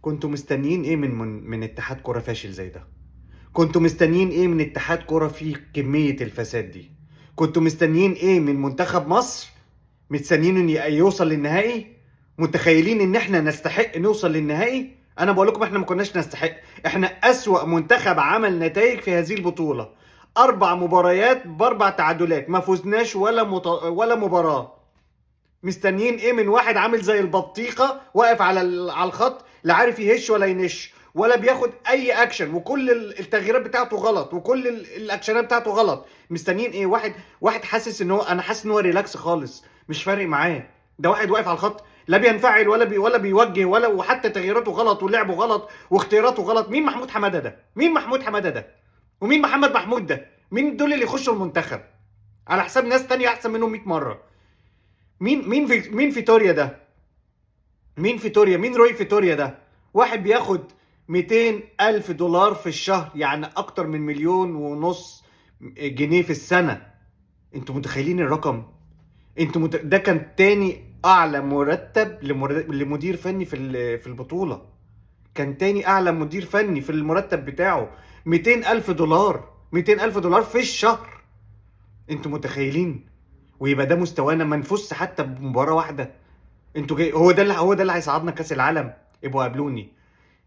كنتوا مستنيين ايه من اتحاد كرة فاشل زي ده؟ كنتوا مستنيين ايه من اتحاد كرة فيه كمية الفساد دي؟ كنتوا مستنيين ايه من منتخب مصر؟ مستنيين ان يوصل للنهائي؟ متخيلين ان احنا نستحق نوصل للنهائي؟ انا بقول لكم احنا ما كناش نستحق. احنا اسوأ منتخب عمل نتائج في هذه البطولة. 4 مباريات ب4 تعادلات، ما فزناش ولا مباراة. مستنيين ايه من واحد عامل زي البطيخه واقف على الخط، لا عارف يهش ولا ينش ولا بياخد اي اكشن، وكل التغييرات بتاعته غلط وكل الاكشنات بتاعته غلط. مستنيين ايه؟ واحد حاسس ان هو، انا حاسس ان هو ريلاكس خالص، مش فارق معاه. ده واحد واقف على الخط، لا بينفعل ولا بيوجه وحتى تغييراته غلط ولعبه غلط واختياراته غلط. مين محمود حماده ده؟ مين محمود حماده ده؟ ومين محمد محمود ده؟ مين دول اللي يخشوا المنتخب على حساب ناس تانية احسن منهم 100 مره؟ مين فيتوريا ده؟ مين فيتوريا؟ مين روي فيتوريا ده؟ واحد بياخد 200 ألف دولار في الشهر، يعني أكتر من 1.5 مليون جنيه في السنة. انتوا متخيلين الرقم؟ ده كان تاني أعلى مرتب لمدير فني في البطولة. كان تاني أعلى مدير فني في المرتب بتاعه. 200 ألف دولار، 200 ألف دولار في الشهر. انتوا متخيلين؟ ويبقى ده مستوانا، ما نفوز حتى بمباراة واحدة. انتوا جاي، هو ده اللي هيصعدنا كاس العالم؟ ابقوا قابلوني.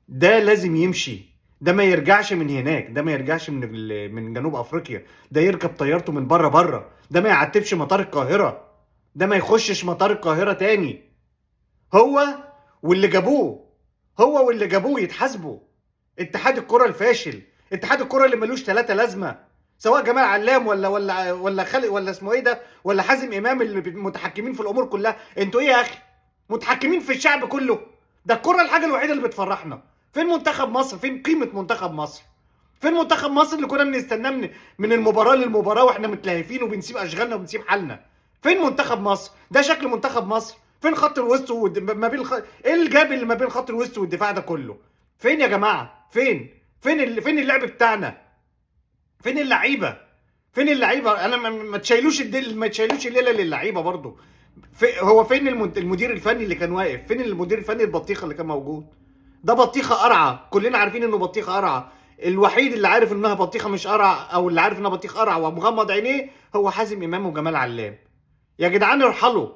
ده لازم يمشي. ده ما يرجعش من هناك، ده ما يرجعش من جنوب افريقيا. ده يركب طيارته من بره. ده ما يعتبش مطار القاهره. ده ما يخشش مطار القاهره تاني. هو واللي جابوه هو واللي جابوه يتحاسبوا. اتحاد الكره الفاشل، اتحاد الكره اللي ملوش 3 لازمه، سواء جمال علام ولا خالد ولا اسمه ايه ده، ولا حازم امام، اللي متحكمين في الامور كلها. انتوا ايه يا اخي؟ متحكمين في الشعب كله. ده الكره الحاجه الوحيده اللي بتفرحنا. فين منتخب مصر؟ فين قيمه منتخب مصر؟ فين منتخب مصر اللي كنا بنستناه من المباراه للمباراه واحنا متلهفين وبنسيب اشغالنا وبنسيب حالنا؟ فين منتخب مصر؟ ده شكل منتخب مصر؟ فين خط الوسط ما بين ايه الجاب اللي ما بين خط الوسط والدفاع ده كله؟ فين يا جماعه؟ فين اللعب بتاعنا؟ فين اللعيبه؟ فين اللعيبه؟ انا ما تشيلوش ما تشيلوش الليله للعيبه برضو. هو فين المدير الفني اللي كان واقف؟ فين المدير الفني البطيخه اللي كان موجود؟ ده بطيخه قرعه، كلنا عارفين انه بطيخه قرعه. الوحيد اللي عارف انها بطيخه مش قرعه، او اللي عارف انها بطيخه قرعه ومغمض عينيه، هو حازم امام وجمال علام. يا جدعان ارحلوا،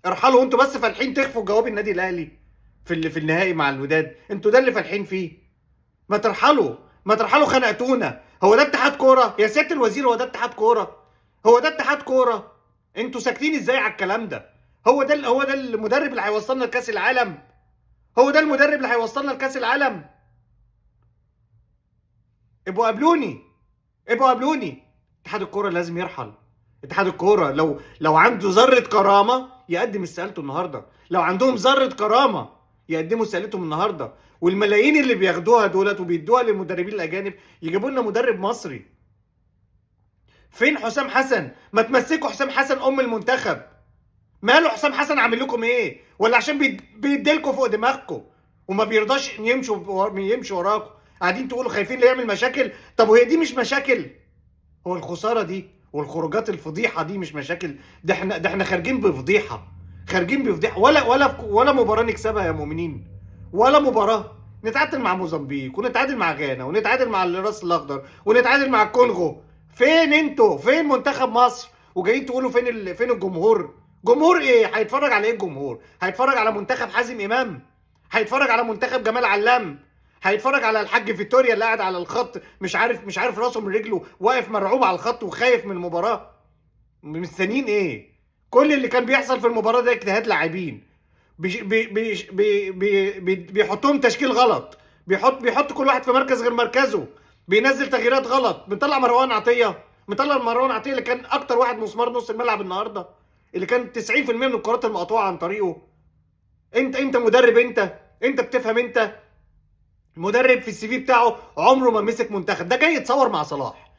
ارحلوا. انتوا بس فالحين تخفوا جواب النادي الاهلي في النهائي مع الوداد. انتوا ده اللي فالحين فيه. ما ترحلوا، ما ترحلوا. خنقتونا. هو ده اتحاد كوره يا سياده الوزير؟ هو ده اتحاد كوره؟ هو ده اتحاد كوره؟ انتوا ساكتين ازاي على الكلام ده؟ هو ده المدرب اللي هيوصلنا لكاس العالم؟ هو ده المدرب اللي هيوصلنا لكاس العالم؟ ابقوا قابلوني، ابقوا قابلوني. اتحاد الكوره لازم يرحل. اتحاد الكوره لو عنده ذره كرامه يقدم استقالته النهارده. لو عندهم ذره كرامه يقدموا استقالتهم النهارده. والملايين اللي بياخدوها دولت وبيدوها للمدربين الاجانب يجيبوا لنا مدرب مصري. فين حسام حسن؟ ما تمسكوا حسام حسن المنتخب. ماله حسام حسن؟ عامل لكم ايه؟ ولا عشان بيديلكم فوق دماغكم وما بيرضاش يمشي وراكم؟ قاعدين تقولوا خايفين لا يعمل مشاكل. طب وهي دي مش مشاكل؟ هو الخساره دي والخروجات الفضيحه دي مش مشاكل؟ ده احنا خارجين بفضيحه، خارجين بفضيحه. ولا مباراه نكسبها يا مؤمنين، ولا مباراه. نتعادل مع موزمبيق ونتعادل مع غانا ونتعادل مع الراس الاخضر ونتعادل مع الكونغو. فين انتوا؟ فين منتخب مصر؟ وجايين تقولوا فين الجمهور؟ جمهور ايه؟ هيتفرج على ايه الجمهور؟ هيتفرج على منتخب حازم امام؟ هيتفرج على منتخب جمال علام؟ هيتفرج على الحاج فيتوريا اللي قاعد على الخط مش عارف راسه من رجله، واقف مرعوب على الخط وخايف من المباراه؟ مستنيين ايه؟ كل اللي كان بيحصل في المباراه ده اجتهاد لاعبين. بيحطهم تشكيل غلط، بيحط كل واحد في مركز غير مركزه، بينزل تغييرات غلط. مطلع مروان عطيه اللي كان اكتر واحد مسمار نص الملعب النهارده، اللي كان 90% من الكرات المقطوعه عن طريقه. انت مدرب؟ انت بتفهم؟ انت مدرب في السي في بتاعه عمره ما مسك منتخب. ده جاي يتصور مع صلاح.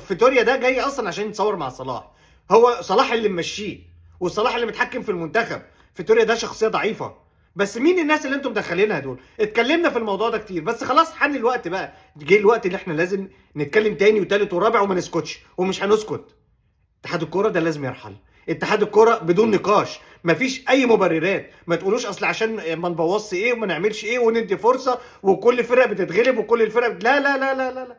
فيتوريا ده جاي اصلا عشان يتصور مع صلاح. هو صلاح اللي ممشيه وصلاح اللي متحكم في المنتخب. فيتوريا ده شخصيه ضعيفه. بس مين الناس اللي انتم مدخلينها دول؟ اتكلمنا في الموضوع ده كتير، بس خلاص حان الوقت بقى. جه الوقت اللي احنا لازم نتكلم تاني وتالت ورابع وما نسكتش، ومش هنسكت. اتحاد الكوره ده لازم يرحل. اتحاد الكوره بدون نقاش. مفيش اي مبررات. ما تقولوش اصل عشان ما نبوظش ايه وما نعملش ايه وندي فرصه وكل فرقه بتتغلب وكل الفرق لا لا لا لا لا, لا.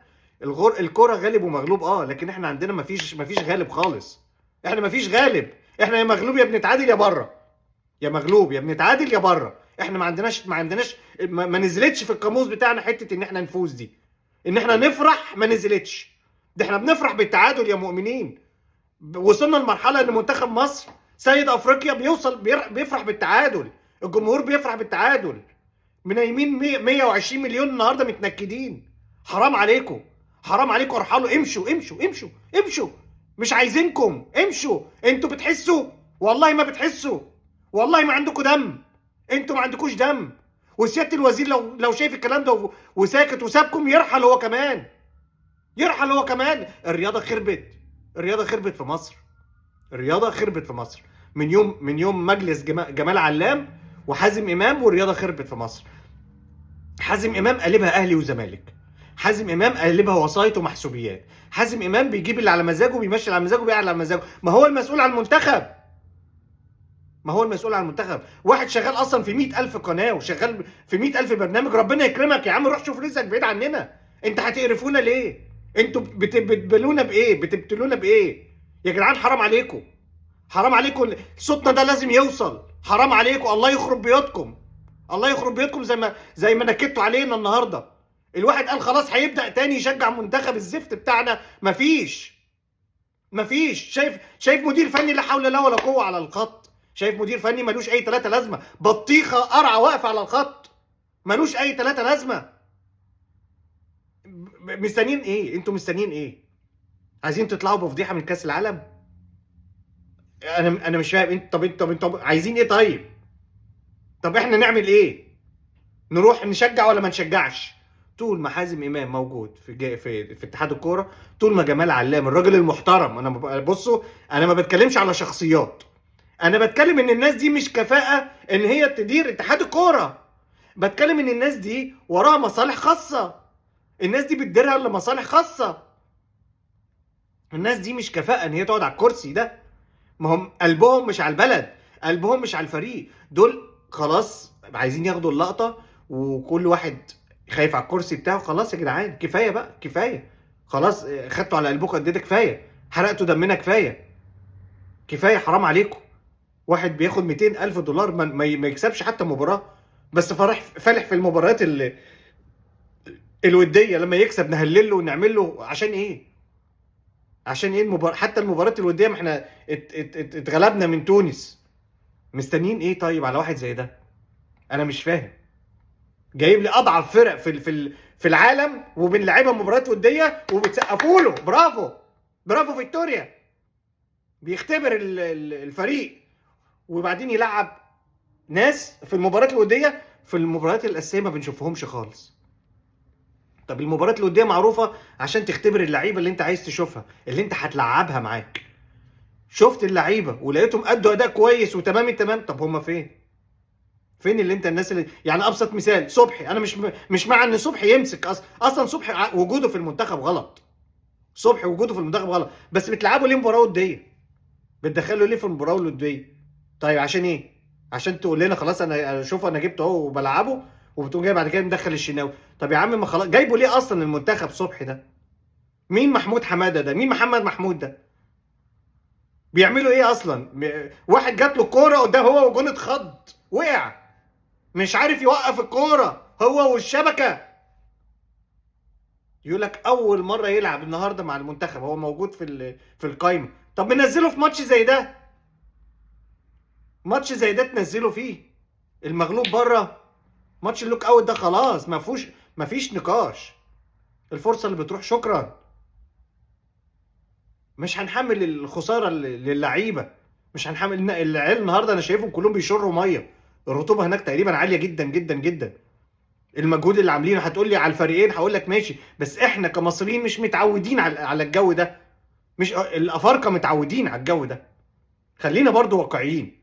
الكوره غالب ومغلوب، لكن احنا عندنا مفيش غالب خالص. احنا مفيش غالب، احنا يا مغلوب يا بنتعادل يا بره، يا مغلوب يا بنتعادل يا بره. احنا ما عندناش ما نزلتش في القاموس بتاعنا حته ان احنا نفوز دي، ان احنا نفرح ما نزلتش. ده احنا بنفرح بالتعادل يا مؤمنين. وصلنا لمرحله ان منتخب مصر سيد افريقيا بيفرح بالتعادل، الجمهور بيفرح بالتعادل. منيمين 120 مليون النهارده متنكدين. حرام عليكم، حرام عليكم، ارحلوا، امشوا امشوا امشوا امشوا، مش عايزينكم، امشوا. انتوا بتحسوا؟ والله ما بتحسوا، والله ما عندكم دم، انتوا ما عندكوش دم. وسياده الوزير لو شايف الكلام ده وساكت وسابكم يرحل هو كمان، يرحل هو كمان. الرياضه خربت، الرياضه خربت في مصر، الرياضه خربت في مصر من يوم مجلس جمال علام وحازم امام، والرياضه خربت في مصر. حازم امام قلبها اهلي وزمالك، حازم امام قلبها وسايط ومحسوبيات، حازم امام بيجيب اللي على مزاجه وبيمشي اللي على مزاجه وبيقعد على مزاجه. ما هو المسؤول عن المنتخب، ما هو المسؤول عن المنتخب. واحد شغال اصلا في 100,000 قناه وشغال في 100,000 برنامج. ربنا يكرمك يا عم، روح شوف رزقك بعيد عننا. انت هتقرفونا ليه؟ انتوا بتبلونا بايه؟ بتبتلونا بايه يا جدعان؟ حرام عليكم، حرام عليكم. صوتنا ده لازم يوصل. حرام عليكم، الله يخرب بيوتكم، الله يخرب بيوتكم. زي ما نكدتوا علينا النهارده. الواحد قال خلاص هيبدا تاني يشجع منتخب الزفت بتاعنا، مفيش. شايف مدير فني لا حول له ولا قوه على الخط، شايف مدير فني ملوش اي ثلاثه لازمه، بطيخه قرعه واقفه على الخط، ملوش اي ثلاثه لازمه. مستنيين ايه؟ انتوا مستنيين ايه؟ عايزين تطلعوا بفضيحه من كاس العالم؟ انا مش فاهم. انتوا عايزين ايه طيب؟ طب احنا نعمل ايه؟ نروح نشجع ولا ما نشجعش؟ طول ما حازم امام موجود في اتحاد الكوره، طول ما جمال علام الراجل المحترم، بصوا انا ما بتكلمش على شخصيات، انا بتكلم ان الناس دي مش كفاءه ان هي تدير اتحاد الكوره. بتكلم ان الناس دي وراها مصالح خاصه، الناس دي بتديرها لمصالح خاصه. الناس دي مش كفاءه ان هي تقعد على الكرسي ده. ما هم قلبهم مش على البلد، قلبهم مش على الفريق. دول خلاص عايزين ياخدوا اللقطه، وكل واحد خايف على الكرسي بتاعه. خلاص يا جدعان، كفايه بقى، كفايه. خلاص خدتوا على قلبكم قد ايه؟ كفايه، حرقتوا دمنا، كفايه كفايه، حرام عليكم. واحد بياخد 200,000 دولار ما يكسبش حتى مباراه، بس فالح في المباريات الوديه. لما يكسب نهلل له ونعمل له. عشان ايه؟ عشان ايه حتى المباريات الوديه ما احنا اتغلبنا من تونس. مستنيين ايه طيب على واحد زي ده؟ انا مش فاهم. جايب لي اضعف فرق في العالم وبنلعبها مباريات وديه وبتسقفوا له. برافو، برافو فيكتوريا. بيختبر الفريق وبعدين يلعب ناس في المباريات الوديه، في المباريات الاساسيه ما بنشوفهمش خالص. طب المباريات الوديه معروفه عشان تختبر اللعيبه اللي انت عايز تشوفها، اللي انت هتلعبها معاك. شفت اللعيبه ولقيتهم ادوا اداء كويس وتمام التمام. طب هم فين؟ فين اللي انت الناس اللي يعني ابسط مثال صبحي. انا مش مع ان صبحي يمسك اصلا صبحي وجوده في المنتخب غلط. صبحي وجوده في المنتخب غلط، بس بتلعبوا ليه مباراه وديه؟ بتدخلوا ليه في المباراه الوديه؟ طيب عشان ايه؟ عشان تقول لنا خلاص انا شوف انا جبته اهو وبلعبه، وبتقوم جاي بعد كده مدخل الشناوي. طب يا عم ما خلاص جايبه ليه اصلا المنتخب صبحي ده؟ مين محمود حماده ده؟ مين محمد محمود ده؟ بيعملوا ايه اصلا؟ واحد جات له الكوره قدام هو وجون اتخض وقع، مش عارف يوقف الكوره هو والشبكه. يقول لك اول مره يلعب النهارده مع المنتخب، هو موجود في القايمه. طب ننزله في ماتش زي ده، ماتش زي ده تنزله فيه المغلوب بره. ماتش اللوك اوت ده خلاص ما فيش نقاش. الفرصه اللي بتروح شكرا. مش هنحمل الخساره للعيبه، مش هنحمل. العيال النهارده انا شايفهم كلهم بيشروا ميه. الرطوبه هناك تقريبا عاليه جدا جدا جدا. المجهود اللي عاملينه هتقول لي على الفريقين، هقول لك ماشي، بس احنا كمصريين مش متعودين على الجو ده. مش الافارقه متعودين على الجو ده. خلينا برضو واقعيين.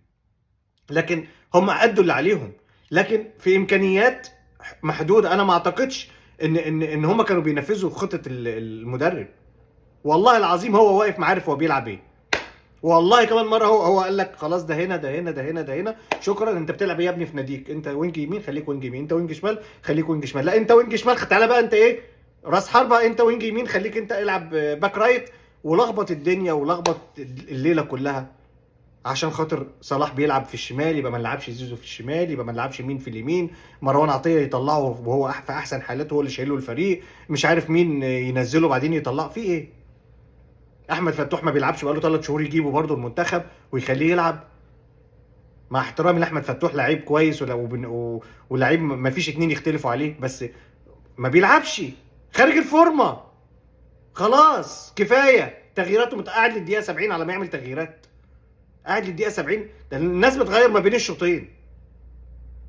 لكن هم ادوا اللي عليهم، لكن في امكانيات محدوده. انا ما اعتقدش ان هم كانوا بينفذوا خطه المدرب. والله العظيم هو واقف عارف هو بيلعب ايه، والله كمان مره هو قال لك خلاص ده هنا ده هنا ده هنا ده هنا، شكرا. انت بتلعب ايه يا ابني في ناديك؟ انت وينج يمين خليك وينج يمين، انت وينج شمال خليك وينج شمال، لا انت وينج شمال تعالى بقى انت ايه راس حربه، انت وينج يمين خليك انت العب باك رايت، ولخبط الدنيا ولخبط الليله كلها عشان خاطر صلاح بيلعب في الشمال، يبقى ما نلعبش زيزو في الشمال، يبقى ما نلعبش مين في اليمين، مروان عطيه يطلعه وهو في احسن حالاته، هو اللي شايله الفريق، مش عارف مين ينزله بعدين يطلعه في ايه. احمد فتوح ما بيلعبش بقاله 3 شهور، يجيبه برده المنتخب ويخليه يلعب. مع احترامي لاحمد فتوح لعيب كويس ولعيب ما فيش اتنين يختلفوا عليه، بس ما بيلعبش، خارج الفورمه. خلاص كفايه تغييراته، قاعد للدقيقه 70 على ما يعمل تغييرات، قاعد للدقيقه 70. ده الناس بتغير ما بين الشوطين.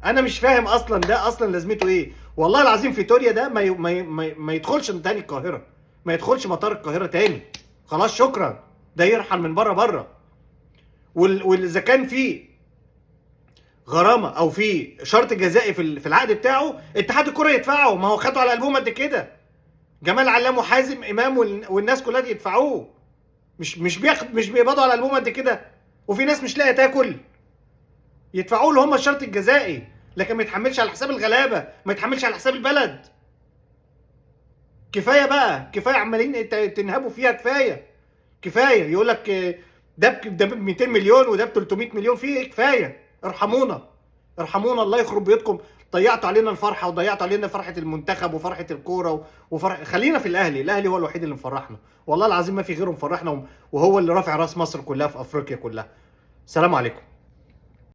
انا مش فاهم اصلا ده اصلا لازمته ايه. والله العظيم فيتوريا ده ما يدخلش تاني القاهره، ما يدخلش مطار القاهره تاني، خلاص شكرا. ده يرحل من بره. واذا كان في غرامه او في شرط جزائي في العقد بتاعه، اتحاد الكره يدفعه، ما هو خدوا على قلبهم قد كده. جمال علام وحازم امام والناس كلها دي يدفعوه، مش بيقبضوا على قلبهم قد كده، وفي ناس مش لاقيه تاكل، يدفعوا له هم الشرط الجزائي، لكن ما يتحملش على حساب الغلابه، ما يتحملش على حساب البلد. كفايه بقى، كفايه عمالين تنهبوا فيها، كفايه يقول لك ده ب 200 مليون وده ب 300 مليون، في ايه؟ كفايه، ارحمونا الله يخرب بيتكم. ضيعتوا علينا الفرحه، وضيعتوا علينا فرحه المنتخب وفرحه الكوره خلينا في الاهلي هو الوحيد اللي مفرحنا، والله العظيم ما في غيره مفرحنا، وهو اللي رافع راس مصر كلها في افريقيا كلها. سلام عليكم.